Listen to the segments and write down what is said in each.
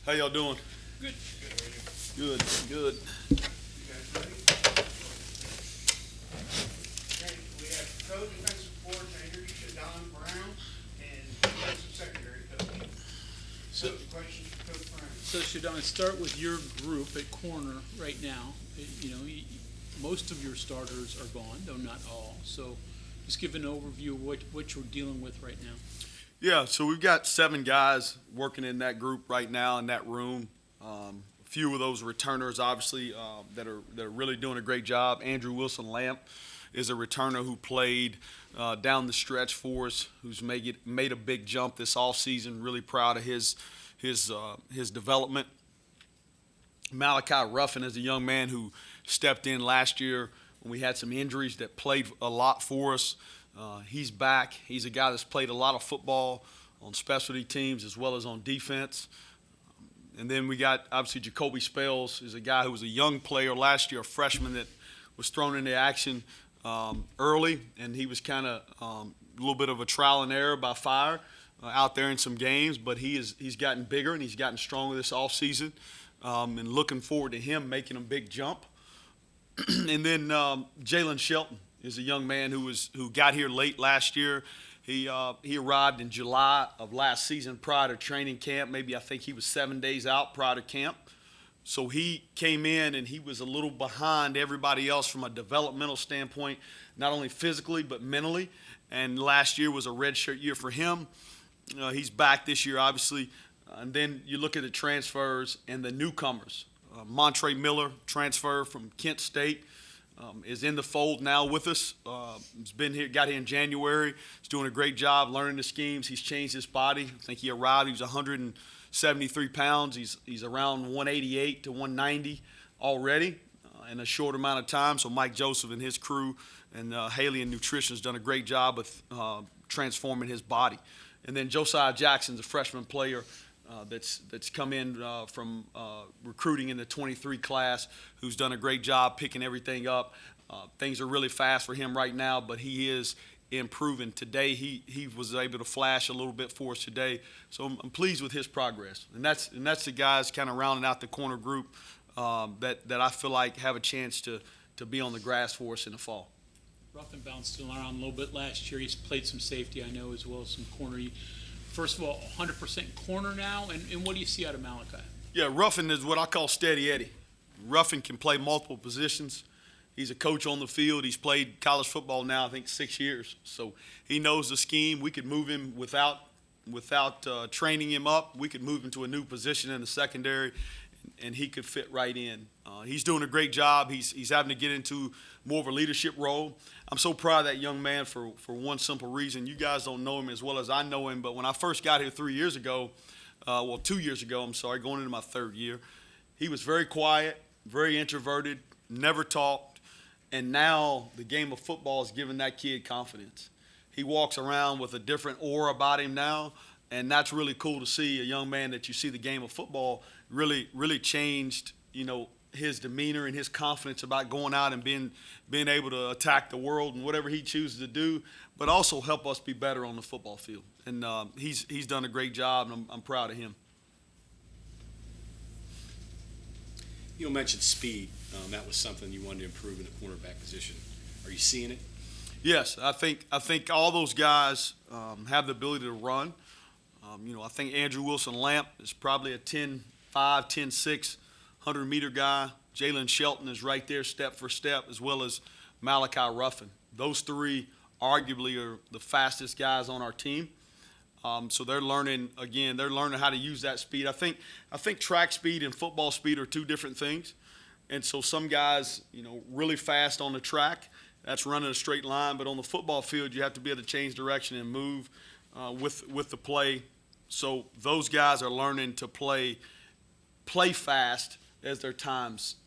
How y'all doing? Good. Good, good. You guys ready? Okay, we have co-defensive coordinator ShaDon Brown and defensive secondary coach. So, questions for Coach Brown? So ShaDon, start with your group at corner right now. Most of your starters are gone, though not all. So just give an overview of what you're dealing with right now. Yeah, so we've got 7 guys working in that group right now in that room. A few of those returners, obviously, that are really doing a great job. Andrew Wilson-Lamp is a returner who played down the stretch for us, who's made a big jump this offseason. Really proud of his development. Malachi Ruffin is a young man who stepped in last year when we had some injuries that played a lot for us. He's back. He's a guy that's played a lot of football on specialty teams as well as on defense. And then we got, obviously, Jacoby Spells is a guy who was a young player last year, a freshman that was thrown into action early, and he was kind of a little bit of a trial and error by fire out there in some games, but he's gotten bigger and he's gotten stronger this offseason, and looking forward to him making a big jump. And then Jalen Shelton is a young man who got here late last year. He arrived in July of last season prior to training camp. Maybe I think he was 7 days out prior to camp. So he came in and he was a little behind everybody else from a developmental standpoint, not only physically but mentally. And last year was a redshirt year for him. He's back this year, obviously. And then you look at the transfers and the newcomers. Montre Miller, transfer from Kent State, is in the fold now with us. He's been here, got here in January. He's doing a great job learning the schemes. He's changed his body. I think he arrived, he was 173 pounds. He's around 188 to 190 already in a short amount of time. So Mike Joseph and his crew and Haley and Nutrition has done a great job with transforming his body. And then Josiah Jackson's a freshman player that's come in from recruiting in the 23 class, who's done a great job picking everything up. Things are really fast for him right now, but he is improving. Today he was able to flash a little bit for us today, so I'm pleased with his progress. And that's the guys kind of rounding out the corner group that I feel like have a chance to be on the grass for us in the fall. Ruffin bounced around a little bit last year. He's played some safety, I know, as well as some corner. First of all, 100% corner now, and what do you see out of Malachi? Yeah, Ruffin is what I call steady Eddie. Ruffin can play multiple positions. He's a coach on the field. He's played college football now, I think, 6 years. So he knows the scheme. We could move him without training him up. We could move him to a new position in the secondary, and he could fit right in. He's doing a great job. He's having to get into more of a leadership role. I'm so proud of that young man for one simple reason. You guys don't know him as well as I know him, but when I first got here 2 years ago, going into my 3rd year, he was very quiet, very introverted, never talked, and now the game of football has given that kid confidence. He walks around with a different aura about him now, and that's really cool to see a young man that you see the game of football really changed, his demeanor and his confidence about going out and being able to attack the world and whatever he chooses to do, but also help us be better on the football field. And he's done a great job, and I'm proud of him. You mentioned speed. That was something you wanted to improve in the cornerback position. Are you seeing it? Yes, I think all those guys have the ability to run. I think Andrew Wilson-Lamp is probably a 10'5", 10'6", 100-meter guy. Jalen Shelton is right there step for step, as well as Malachi Ruffin. Those 3 arguably are the fastest guys on our team. So they're learning how to use that speed. I think track speed and football speed are 2 different things. And so some guys, really fast on the track, that's running a straight line. But on the football field, you have to be able to change direction and move with the play. So those guys are learning to play fast as their times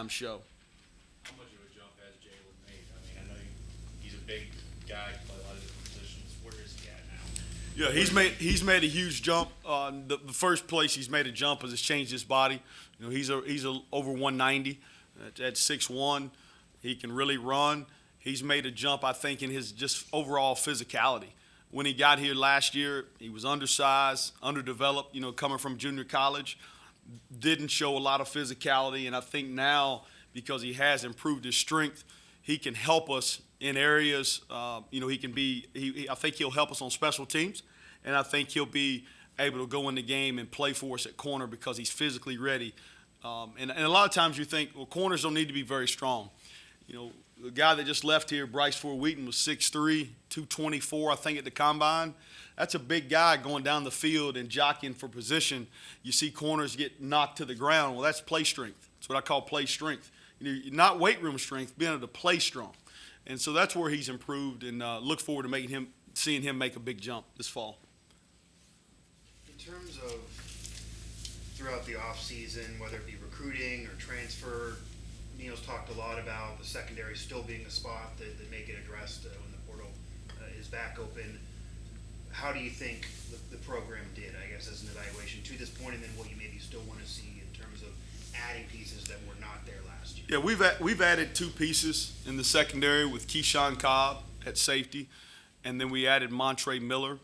show. How much of a jump has Jalen made? I know he's a big guy, can play a lot of different positions. Where is he at now? Yeah, he's made a huge jump. The first place he's made a jump is he's changed his body. He's over 190 at 6'1". He can really run. He's made a jump, I think, in his just overall physicality. when he got here last year. He was undersized, underdeveloped, coming from junior college. Didn't show a lot of physicality, and I think now, because he has improved his strength, he can help us in areas. He can be. I think he'll help us on special teams, and I think he'll be able to go in the game and play for us at corner because he's physically ready. And a lot of times you think, well, corners don't need to be very strong. The guy that just left here, Bryce Ford Wheaton, was 6'3", 224, I think, at the combine. That's a big guy going down the field and jockeying for position. You see corners get knocked to the ground. Well, that's play strength. That's what I call play strength. Not weight room strength, being able to play strong. And so that's where he's improved, and look forward to seeing him make a big jump this fall. In terms of throughout the offseason, whether it be recruiting or transfer, Neil's talked a lot about the secondary still being a spot that may get addressed when the portal is back open. How do you think the program did, I guess, as an evaluation to this point, and then what you maybe still want to see in terms of adding pieces that were not there last year? Yeah, we've added 2 pieces in the secondary with Keyshawn Cobb at safety, and then we added Montre Miller.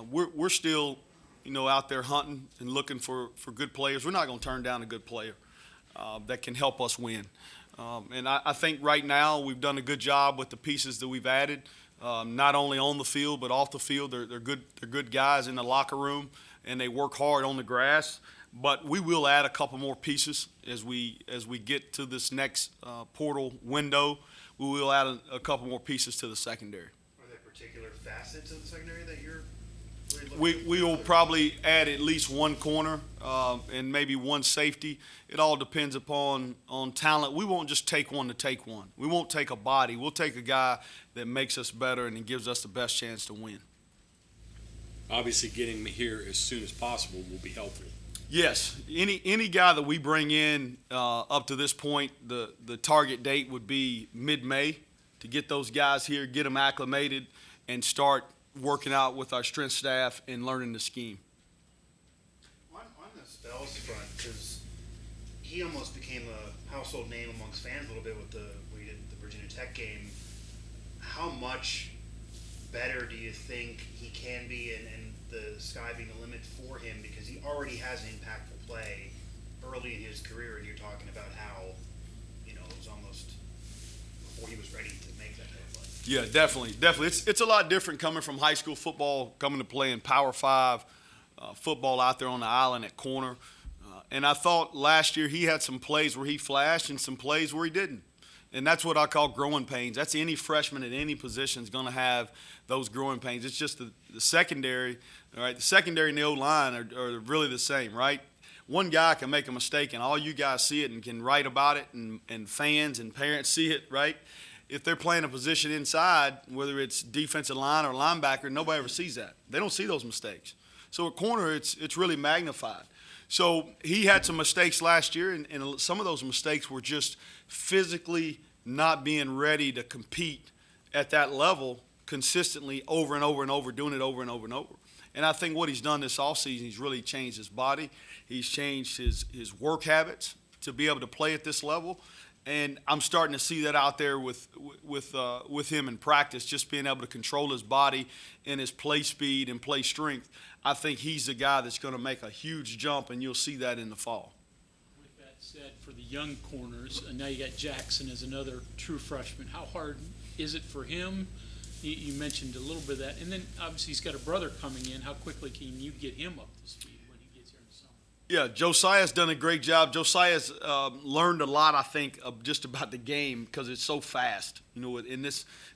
We're still, out there hunting and looking for good players. We're not going to turn down a good player that can help us win. And I think right now we've done a good job with the pieces that we've added, not only on the field but off the field. They're good guys in the locker room, and they work hard on the grass. But we will add a couple more pieces as we get to this next portal window. We will add a couple more pieces to the secondary. Are there particular facets of the secondary that you're really looking We will probably add at least one corner and maybe one safety. It all depends on talent. We won't just take one to take one. We won't take a body. We'll take a guy that makes us better and gives us the best chance to win. Obviously, getting him here as soon as possible will be helpful. Yes, any guy that we bring in up to this point, the target date would be mid-May to get those guys here, get them acclimated, and start working out with our strength staff and learning the scheme. On the Spells front, because he almost became a household name amongst fans a little bit with what he did at the Virginia Tech game. How much better do you think he can be, and the sky being the limit for him, because he already has an impactful play early in his career, and you're talking about how, it was almost before he was ready to make that type of play. Yeah, definitely. It's a lot different coming from high school football, coming to play in Power 5 football out there on the island at corner. And I thought last year he had some plays where he flashed and some plays where he didn't. And that's what I call growing pains. That's any freshman at any position is going to have those growing pains. It's just the secondary, all right? The secondary and the O-line are really the same, right? One guy can make a mistake, and all you guys see it and can write about it, and fans and parents see it, right? If they're playing a position inside, whether it's defensive line or linebacker, nobody ever sees that. They don't see those mistakes. So at corner, it's really magnified. So he had some mistakes last year, and some of those mistakes were just physically not being ready to compete at that level consistently over and over and over, doing it over and over and over. And I think what he's done this offseason, he's really changed his body. He's changed his work habits to be able to play at this level. And I'm starting to see that out there with him in practice, just being able to control his body and his play speed and play strength. I think he's the guy that's going to make a huge jump, and you'll see that in the fall. With that said, for the young corners, and now you got Jackson as another true freshman, how hard is it for him? You mentioned a little bit of that. And then obviously he's got a brother coming in. How quickly can you get him up to speed when he gets here in the summer? Yeah, Josiah's done a great job. Josiah's learned a lot, I think, of just about the game because it's so fast.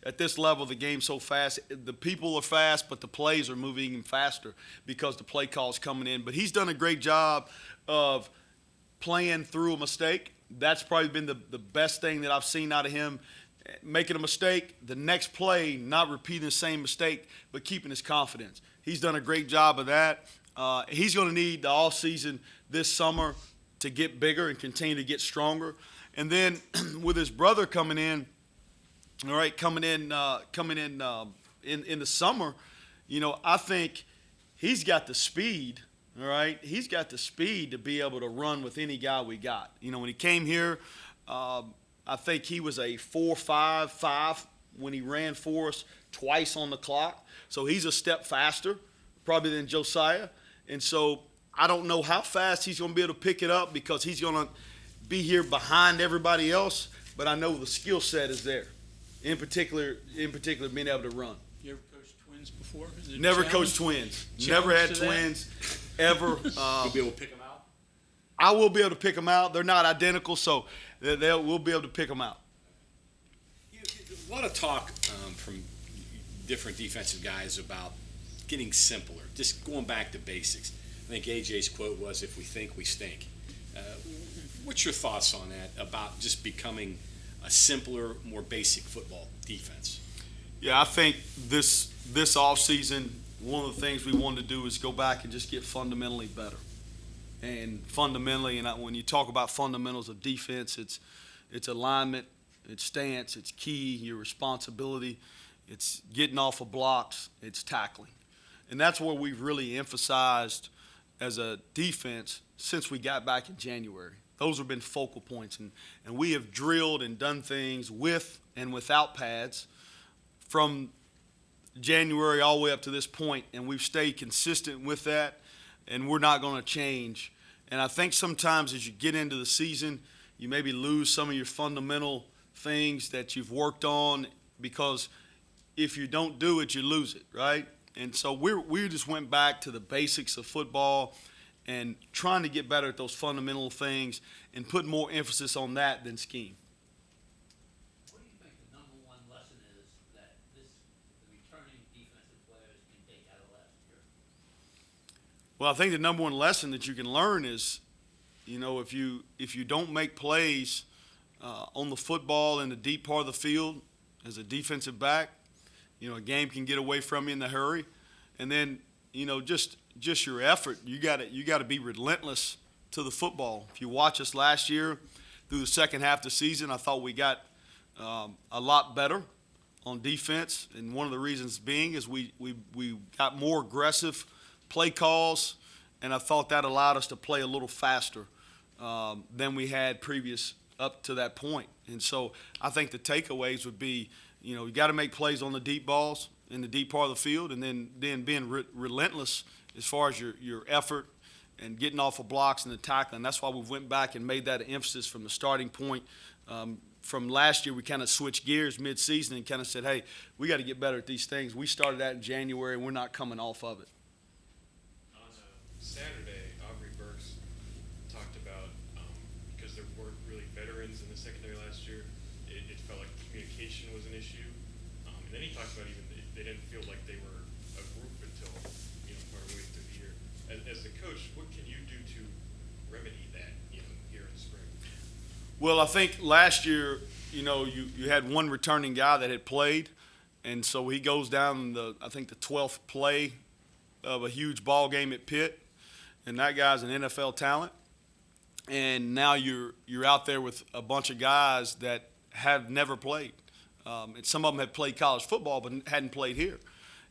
At this level, the game's so fast. The people are fast, but the plays are moving even faster because the play call's coming in. But he's done a great job of playing through a mistake. That's probably been the best thing that I've seen out of him. Making a mistake, the next play, not repeating the same mistake, but keeping his confidence. He's done a great job of that. He's going to need the all season this summer to get bigger and continue to get stronger. And then with his brother coming in, all right, in the summer, I think he's got the speed. All right, he's got the speed to be able to run with any guy we got. When he came here, I think he was a 4.55 when he ran for us twice on the clock. So he's a step faster, probably than Josiah. And so I don't know how fast he's going to be able to pick it up because he's going to be here behind everybody else. But I know the skill set is there. In particular, being able to run. You ever coached twins before? Is it a Never challenge? coached twins. Challenge Never had to that? twins ever. You'll be able to pick them out? I will be able to pick them out. They're not identical, so we'll be able to pick them out. A lot of talk from different defensive guys about getting simpler, just going back to basics. I think AJ's quote was, "If we think, we stink." What's your thoughts on that, about just becoming a simpler, more basic football defense? Yeah, I think this offseason, one of the things we wanted to do is go back and just get fundamentally better. And fundamentally, and when you talk about fundamentals of defense, it's alignment, it's stance, it's key, your responsibility, it's getting off of blocks, it's tackling. And that's where we've really emphasized as a defense since we got back in January. Those have been focal points, and we have drilled and done things with and without pads from January all the way up to this point, and we've stayed consistent with that, and we're not going to change. And I think sometimes as you get into the season, you maybe lose some of your fundamental things that you've worked on, because if you don't do it, you lose it, right? And so we just went back to the basics of football and trying to get better at those fundamental things and put more emphasis on that than scheme. What do you think the number one lesson is that the returning defensive players can take out of last year? Well, I think the number one lesson that you can learn is, if you don't make plays on the football in the deep part of the field as a defensive back, a game can get away from you in a hurry. And then, just your effort, you got to be relentless to the football. If you watch us last year through the second half of the season, I thought we got a lot better on defense, and one of the reasons being is we got more aggressive play calls, and I thought that allowed us to play a little faster than we had previous up to that point. And so I think the takeaways would be, you got to make plays on the deep balls in the deep part of the field, and then being relentless as far as your effort and getting off of blocks and the tackling. That's why we went back and made that an emphasis from the starting point. From last year, we kind of switched gears mid-season and kind of said, hey, we got to get better at these things. We started that in January, and we're not coming off of it. On Saturday, Aubrey Burks talked about, because there weren't really veterans in the secondary last year, it felt like communication was an issue. And then he talked about even they didn't feel like they were a group until partway through the year. As the coach, what can you do to remedy that here in the spring? Well, I think last year, you had one returning guy that had played, and so he goes down the 12th play of a huge ball game at Pitt, and that guy's an NFL talent. And now you're out there with a bunch of guys that have never played. And some of them had played college football but hadn't played here.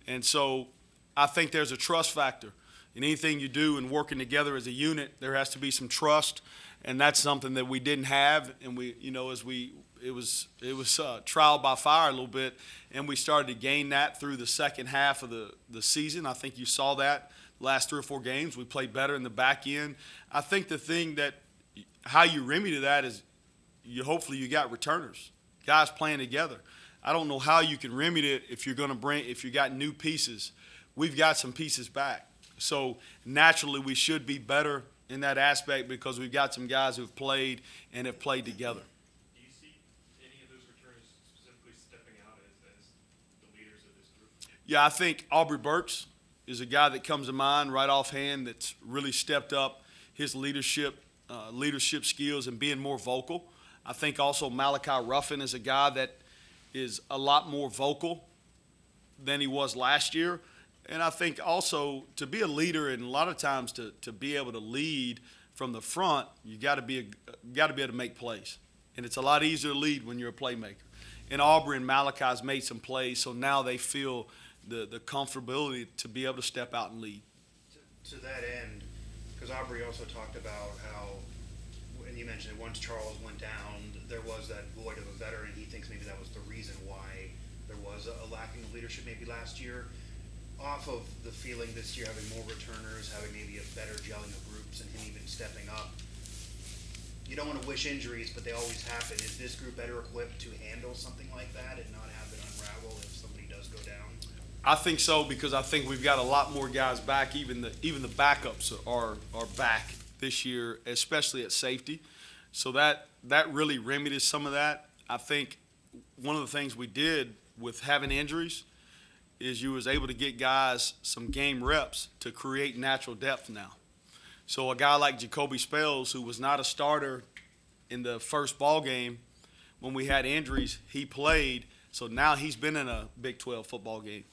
And so I think there's a trust factor. In anything you do and working together as a unit, there has to be some trust, and that's something that we didn't have. And it was trial by fire a little bit, and we started to gain that through the second half of the season. I think you saw that last 3 or 4 games. We played better in the back end. I think the thing that how you remedy that is hopefully you got returners, guys playing together. I don't know how you can remedy it if you got new pieces. We've got some pieces back. So naturally we should be better in that aspect because we've got some guys who've played and have played together. Do you see any of those returners specifically stepping out as the leaders of this group? Yeah, I think Aubrey Burks is a guy that comes to mind right offhand that's really stepped up his leadership skills and being more vocal. I think also Malachi Ruffin is a guy that is a lot more vocal than he was last year. And I think also to be a leader, and a lot of times to be able to lead from the front, you got to be able to make plays. And it's a lot easier to lead when you're a playmaker. And Aubrey and Malachi's made some plays, so now they feel the comfortability to be able to step out and lead. To that end, because Aubrey also talked about how, and you mentioned it, once Charles went down, there was that void of a veteran. He thinks maybe that was the reason why there was a lacking of leadership maybe last year. Off of the feeling this year, having more returners, having maybe a better gelling of groups, and him even stepping up. You don't want to wish injuries, but they always happen. Is this group better equipped to handle something like that and not have it unravel if somebody does go down? I think so, because I think we've got a lot more guys back. Even the backups are back this year, especially at safety. So that really remedies some of that. I think one of the things we did with having injuries is you was able to get guys some game reps to create natural depth now. So a guy like Jacoby Spells, who was not a starter in the first ball game when we had injuries, he played. So now he's been in a Big 12 football game.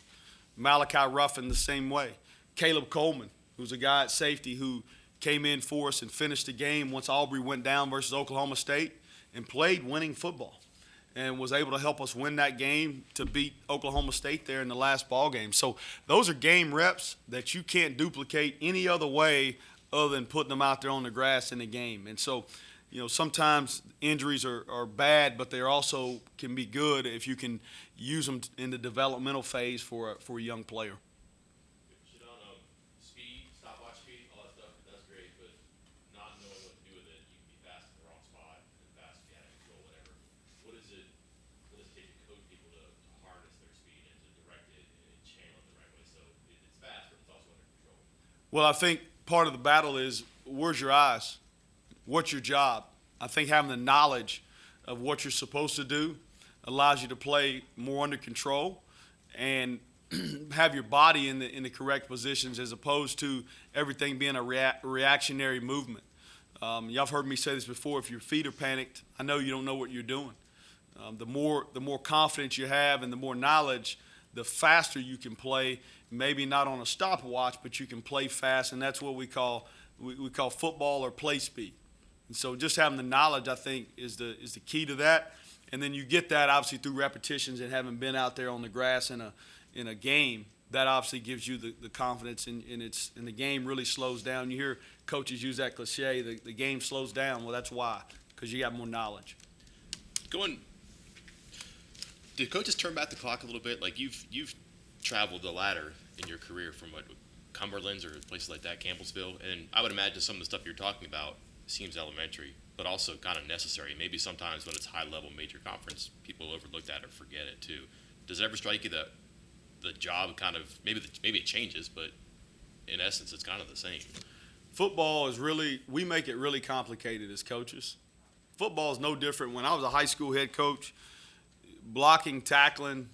Malachi Ruffin the same way. Caleb Coleman, who's a guy at safety who came in for us and finished the game once Aubrey went down versus Oklahoma State and played winning football and was able to help us win that game to beat Oklahoma State there in the last ball game. So those are game reps that you can't duplicate any other way other than putting them out there on the grass in the game. And so, sometimes injuries are bad, but they also can be good if you can use them in the developmental phase for a young player. ShaDon, speed, stopwatch speed, all that stuff, that's great, but not knowing what to do with it, you can be fast in the wrong spot and fast if you have control, whatever. What does it take to coach people to harness their speed and to direct it and channel it the right way so it's fast, but it's also under control? Well, I think part of the battle is, where's your eyes? What's your job? I think having the knowledge of what you're supposed to do allows you to play more under control and have your body in the correct positions, as opposed to everything being a reactionary movement. Y'all have heard me say this before. If your feet are panicked, I know you don't know what you're doing. The more confidence you have and the more knowledge, the faster you can play. Maybe not on a stopwatch, but you can play fast, and that's what we call football or play speed. And so just having the knowledge, I think, is the key to that. And then you get that obviously through repetitions and having been out there on the grass in a game. That obviously gives you the confidence, and the game really slows down. You hear coaches use that cliche, the game slows down. Well, that's why, because you got more knowledge. Did coaches turn back the clock a little bit? Like you've traveled the ladder in your career from Cumberland's or places like that, Campbellsville, and I would imagine some of the stuff you're talking about seems elementary, but also kind of necessary. Maybe sometimes when it's high-level major conference, people overlook that or forget it too. Does it ever strike you that the job kind of maybe it changes, but in essence, it's kind of the same? Football is we make it really complicated as coaches. Football is no different. When I was a high school head coach, blocking, tackling,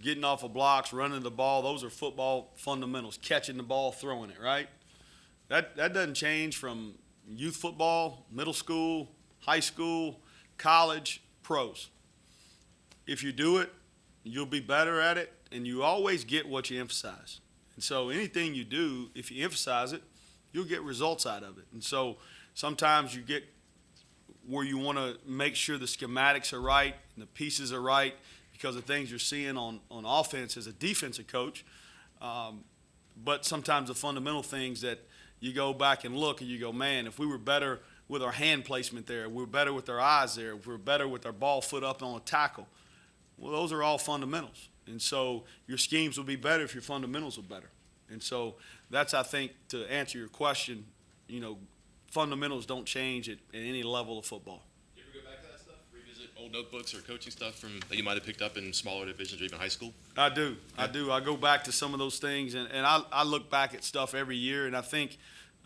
getting off of blocks, running the ball, those are football fundamentals. Catching the ball, throwing it, right? That doesn't change from youth football, middle school, high school, college, pros. If you do it, you'll be better at it, and you always get what you emphasize. And so anything you do, if you emphasize it, you'll get results out of it. And so sometimes you get where you want to make sure the schematics are right and the pieces are right because of things you're seeing on offense as a defensive coach. But sometimes the fundamental things that you go back and look and you go, man, if we were better with our hand placement there, if we were better with our eyes there, if we were better with our ball foot up on a tackle, well, those are all fundamentals. And so your schemes will be better if your fundamentals are better. And so that's, I think, to answer your question, fundamentals don't change at any level of football. You ever go back to that stuff? Revisit old notebooks or coaching stuff that you might have picked up in smaller divisions or even high school? I do. I go back to some of those things, and I look back at stuff every year, and I think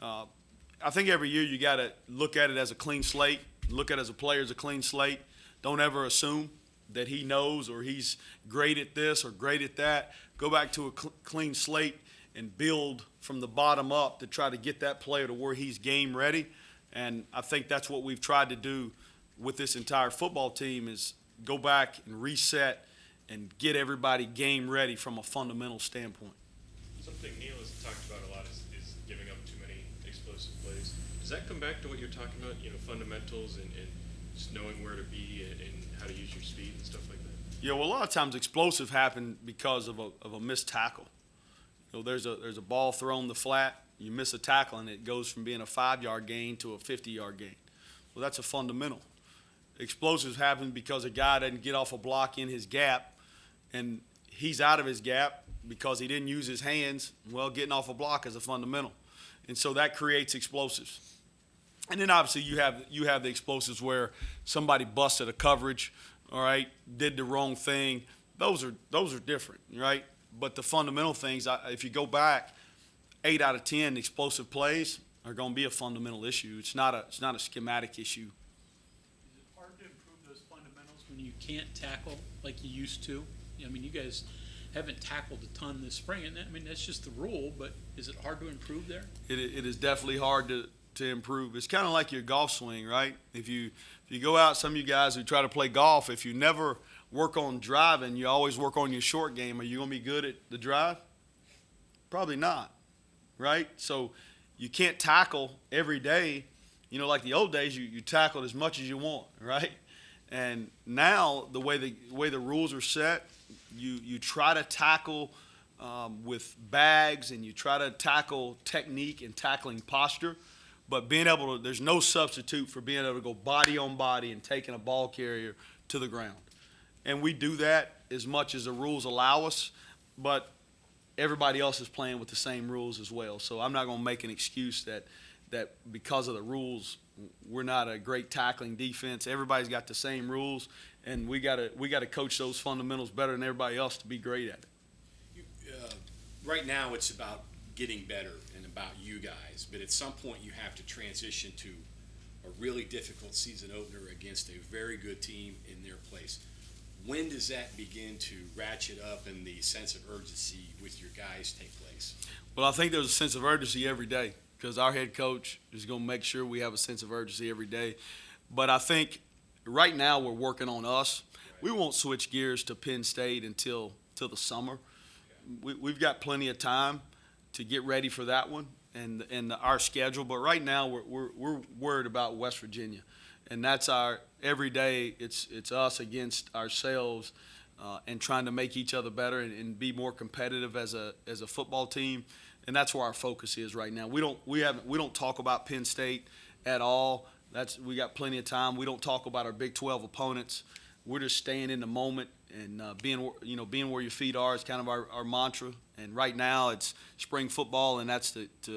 every year you got to look at it as a clean slate, look at it as a player as a clean slate. Don't ever assume that he knows or he's great at this or great at that. Go back to a clean slate and build from the bottom up to try to get that player to where he's game ready. And I think that's what we've tried to do with this entire football team is go back and reset and get everybody game ready from a fundamental standpoint. Something Neil has talked about a lot is giving up too many explosive plays. Does that come back to what you're talking about, fundamentals and just knowing where to be and how to use your speed and stuff like that? Yeah, well, a lot of times explosive happen because of a missed tackle. There's a ball thrown the flat, you miss a tackle, and it goes from being a 5-yard gain to a 50-yard gain. Well, that's a fundamental. Explosives happen because a guy doesn't get off a block in his gap, and he's out of his gap because he didn't use his hands. Well, getting off a block is a fundamental, and so that creates explosives. And then obviously you have the explosives where somebody busted a coverage, all right, did the wrong thing. Those are different, right? But the fundamental things, if you go back, 8 out of 10 explosive plays are going to be a fundamental issue. It's not a schematic issue. Is it hard to improve those fundamentals when you can't tackle like you used to? I mean, you guys haven't tackled a ton this spring, and that's just the rule. But is it hard to improve there? It is definitely hard to improve. It's kind of like your golf swing, right? If you go out, some of you guys who try to play golf, if you never work on driving, you always work on your short game, are you going to be good at the drive? Probably not, right? So you can't tackle every day. Like the old days, you tackled as much as you want, right? And now the way the rules are set, you try to tackle with bags, and you try to tackle technique and tackling posture. But there's no substitute for being able to go body on body and taking a ball carrier to the ground. And we do that as much as the rules allow us, but everybody else is playing with the same rules as well. So I'm not going to make an excuse that because of the rules, we're not a great tackling defense. Everybody's got the same rules, and we got to coach those fundamentals better than everybody else to be great at it. Right now, it's about getting better and about you guys, but at some point you have to transition to a really difficult season opener against a very good team in their place. When does that begin to ratchet up and the sense of urgency with your guys take place? Well, I think there's a sense of urgency every day because our head coach is going to make sure we have a sense of urgency every day. But I think right now we're working on us. We won't switch gears to Penn State until the summer. We've got plenty of time to get ready for that one and our schedule. But right now we're worried about West Virginia, and that's our every day. It's us against ourselves, and trying to make each other better and be more competitive as a football team. And that's where our focus is right now. We don't talk about Penn State at all. We got plenty of time. We don't talk about our Big 12 opponents. We're just staying in the moment and being where your feet are is kind of our mantra. And right now it's spring football, and that's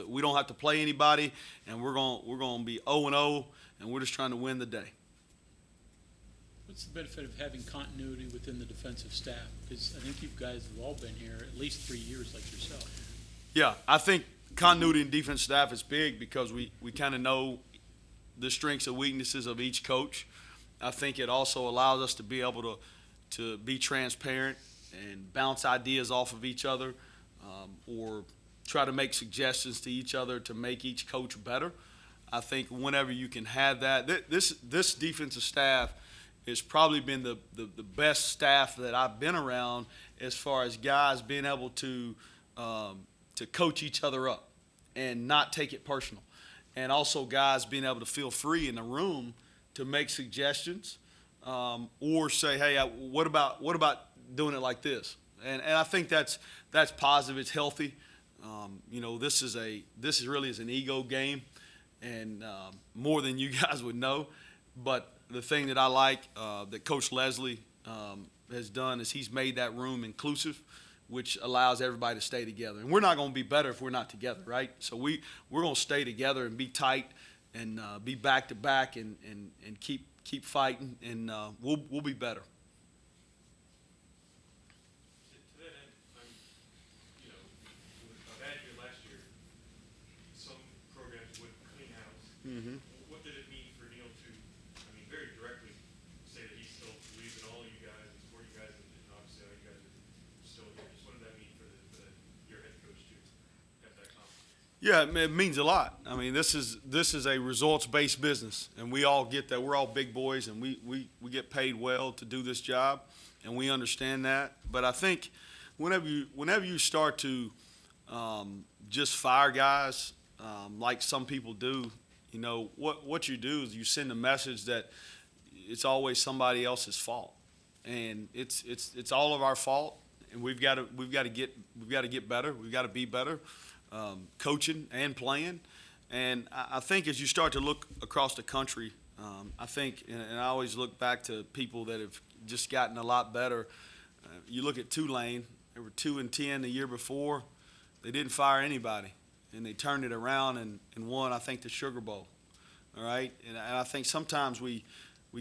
we don't have to play anybody, and we're going to be 0-0, and we're just trying to win the day. What's the benefit of having continuity within the defensive staff? Because I think you guys have all been here at least 3 years like yourself. Yeah, I think continuity in defense staff is big because we kind of know the strengths and weaknesses of each coach. I think it also allows us to be able to be transparent and bounce ideas off of each other, or try to make suggestions to each other to make each coach better. I think whenever you can have that, this defensive staff has probably been the best staff that I've been around as far as guys being able to coach each other up and not take it personal, and also guys being able to feel free in the room to make suggestions, or say, hey, what about doing it like this? And I think that's positive. It's healthy. This really is an ego game, and more than you guys would know. But the thing that I like that Coach Leslie has done is he's made that room inclusive, which allows everybody to stay together. And we're not going to be better if we're not together, right? So we're going to stay together and be tight and be back to back and keep fighting, and we'll be better. To that end, with a bad year last year, some programs would clean house. Mm-hmm. What did it mean for Neil to, very directly say that he still believes in all of you guys and support you guys, and obviously all you guys are still here? Just what did that mean for your head coach to have that confidence? Yeah, it means a lot. This is a results-based business, and we all get that. We're all big boys, and we get paid well to do this job, and we understand that. But I think whenever you start to just fire guys like some people do, what you do is you send a message that it's always somebody else's fault, and it's all of our fault, and we've got to get better. We've got to be better. Coaching and playing. And I think as you start to look across the country, I think, and I always look back to people that have just gotten a lot better. You look at Tulane, they were 2-10 the year before. They didn't fire anybody, and they turned it around and won, I think, the Sugar Bowl. All right, and I think sometimes we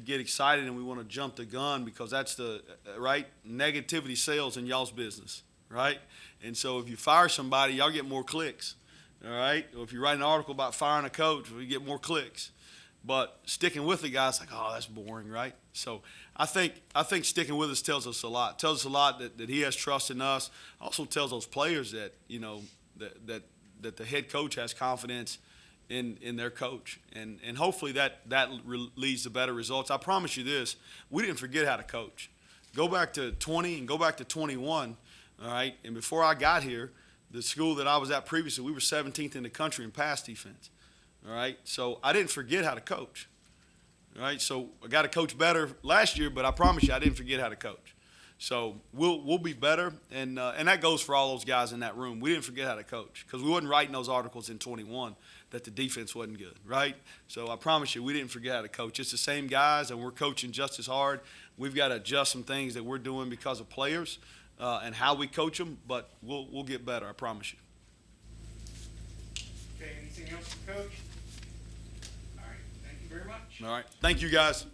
get excited and we want to jump the gun because that's the right negativity sells in y'all's business, right? And so if you fire somebody, y'all get more clicks, all right? Or if you write an article about firing a coach, we get more clicks. But sticking with the guy's like, oh, that's boring, right? So I think sticking with us tells us a lot. It tells us a lot that he has trust in us. Also tells those players that that the head coach has confidence in their coach, and hopefully that leads to better results. I promise you this: we didn't forget how to coach. Go back to 20 and go back to 21, all right? And before I got here, the school that I was at previously, we were 17th in the country in pass defense. All right, so I didn't forget how to coach. All right, so I got to coach better last year, but I promise you I didn't forget how to coach. So we'll be better, and that goes for all those guys in that room. We didn't forget how to coach because we wasn't writing those articles in 21 that the defense wasn't good, right? So I promise you we didn't forget how to coach. It's the same guys, and we're coaching just as hard. We've got to adjust some things that we're doing because of players and how we coach them, but we'll get better, I promise you. Okay, anything else from Coach? All right, thank you very much. All right, thank you guys.